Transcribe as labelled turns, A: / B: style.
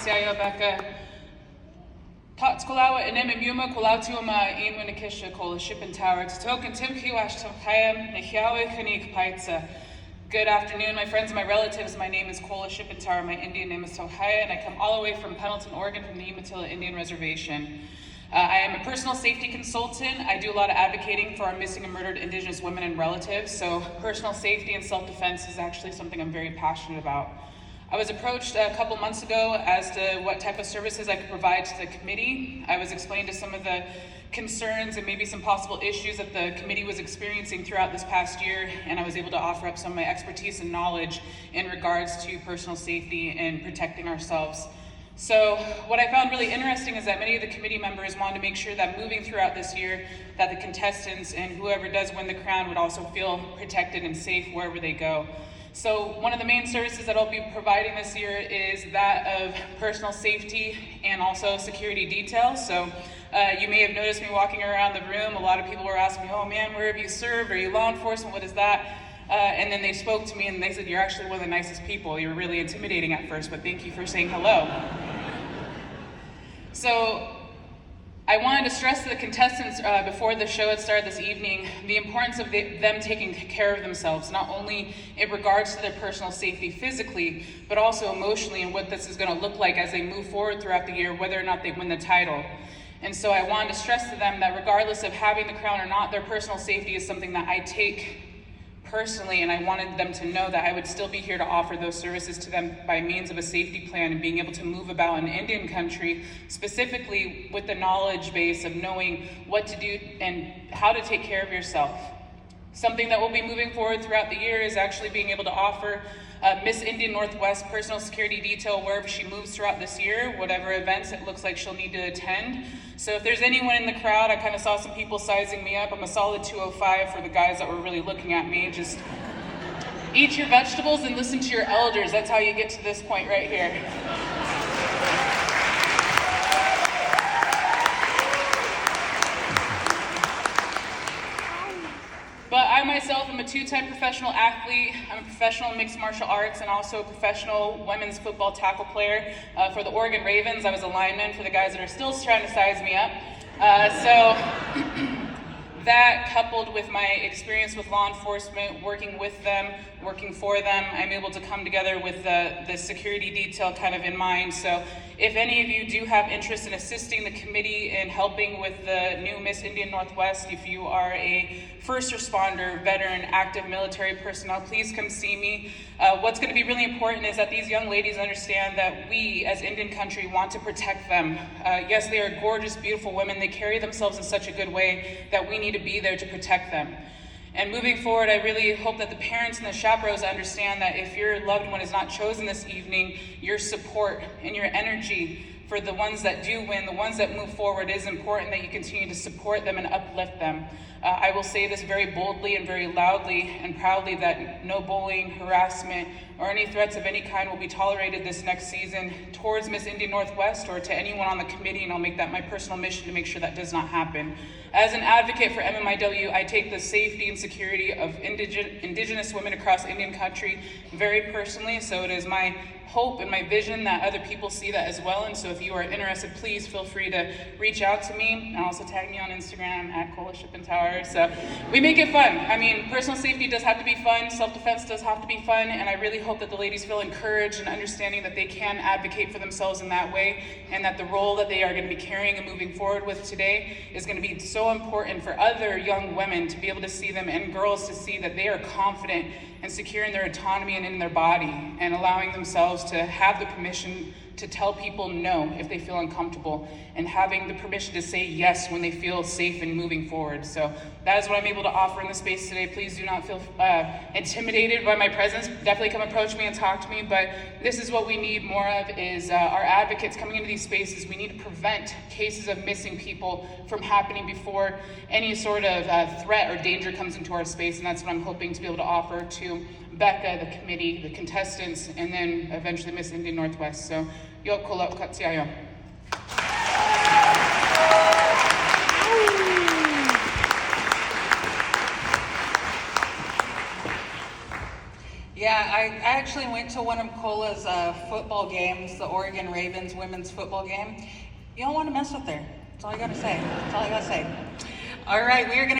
A: katsiayo Becca. Tatskolawa and Muma Kolatiuma Imunikisha Kola Shipping Tower to token Timki Wash Tokayam, Nihiawe Kanik Paitsa. Good afternoon, my friends and my relatives. My name is Kola Shipping Tower. My Indian name is Tohaya, and I come all the way from Pendleton, Oregon, from the Umatilla Indian Reservation. I am a personal safety consultant. I do a lot of advocating for our missing and murdered Indigenous women and relatives, so personal safety and self-defense is actually something I'm very passionate about. I was approached a couple months ago as to what type of services I could provide to the committee. I was explained to some of the concerns and maybe some possible issues that the committee was experiencing throughout this past year, and I was able to offer up some of my expertise and knowledge in regards to personal safety and protecting ourselves. So what I found really interesting is that many of the committee members wanted to make sure that moving throughout this year, that the contestants and whoever does win the crown would also feel protected and safe wherever they go. So one of the main services that I'll be providing this year is that of personal safety and also security details. So you may have noticed me walking around the room. A lot of people were asking me, oh man, where have you served? Are you law enforcement? What is that? And then they spoke to me and they said, you're actually one of the nicest people. You were really intimidating at first, but thank you for saying hello. So I wanted to stress to the contestants before the show had started this evening the importance of them taking care of themselves, not only in regards to their personal safety physically, but also emotionally, and what this is going to look like as they move forward throughout the year, whether or not they win the title. And so I wanted to stress to them that regardless of having the crown or not, their personal safety is something that I take personally, and I wanted them to know that I would still be here to offer those services to them by means of a safety plan and being able to move about in Indian country, specifically with the knowledge base of knowing what to do and how to take care of yourself. Something that we'll be moving forward throughout the year is actually being able to offer Miss Indian Northwest personal security detail wherever she moves throughout this year, whatever events it looks like she'll need to attend. So if there's anyone in the crowd, I kind of saw some people sizing me up. I'm a solid 205 for the guys that were really looking at me. Just eat your vegetables and listen to your elders. That's how you get to this point right here. But I myself am a two-time professional athlete. I'm a professional in mixed martial arts and also a professional women's football tackle player for the Oregon Ravens. I was a lineman for the guys that are still trying to size me up. That coupled with my experience with law enforcement, working with them, working for them, I'm able to come together with the security detail kind of in mind. So if any of you do have interest in assisting the committee in helping with the new Miss Indian Northwest, if you are a first responder, veteran, active military personnel, please come see me. What's going to be really important is that these young ladies understand that we as Indian country want to protect them. Yes, they are gorgeous, beautiful women. They carry themselves in such a good way that we need to be there to protect them. And moving forward, I really hope that the parents and the chaperones understand that if your loved one is not chosen this evening, your support and your energy for the ones that do win, the ones that move forward, is important, that you continue to support them and uplift them. I will say this very boldly and very loudly and proudly that no bullying, harassment, or any threats of any kind will be tolerated this next season towards Miss Indian Northwest or to anyone on the committee, and I'll make that my personal mission to make sure that does not happen. As an advocate for MMIW, I take the safety and security of Indigenous women across Indian country very personally, so it is my hope and my vision that other people see that as well. And so if you are interested, please feel free to reach out to me, and also tag me on Instagram at Kola Shipping Tower. So we make it fun. I mean, personal safety does have to be fun, self-defense does have to be fun, and I really hope that the ladies feel encouraged and understanding that they can advocate for themselves in that way, and that the role that they are going to be carrying and moving forward with today is going to be so important for other young women to be able to see them, and girls to see that they are confident and secure in their autonomy and in their body, and allowing themselves to have the permission to tell people no if they feel uncomfortable, and having the permission to say yes when they feel safe and moving forward. So that is what I'm able to offer in the space today. Please do not feel intimidated by my presence. Definitely come approach me and talk to me, but this is what we need more of, is our advocates coming into these spaces. We need to prevent cases of missing people from happening before any sort of threat or danger comes into our space, and that's what I'm hoping to be able to offer to Becca, the committee, the contestants, and then eventually Miss Indian Northwest. So, yo kola katsiayo.
B: Yeah, I actually went to one of Cola's football games, the Oregon Ravens women's football game. You don't want to mess with her. That's all I gotta say. That's all I gotta say. All right, we are gonna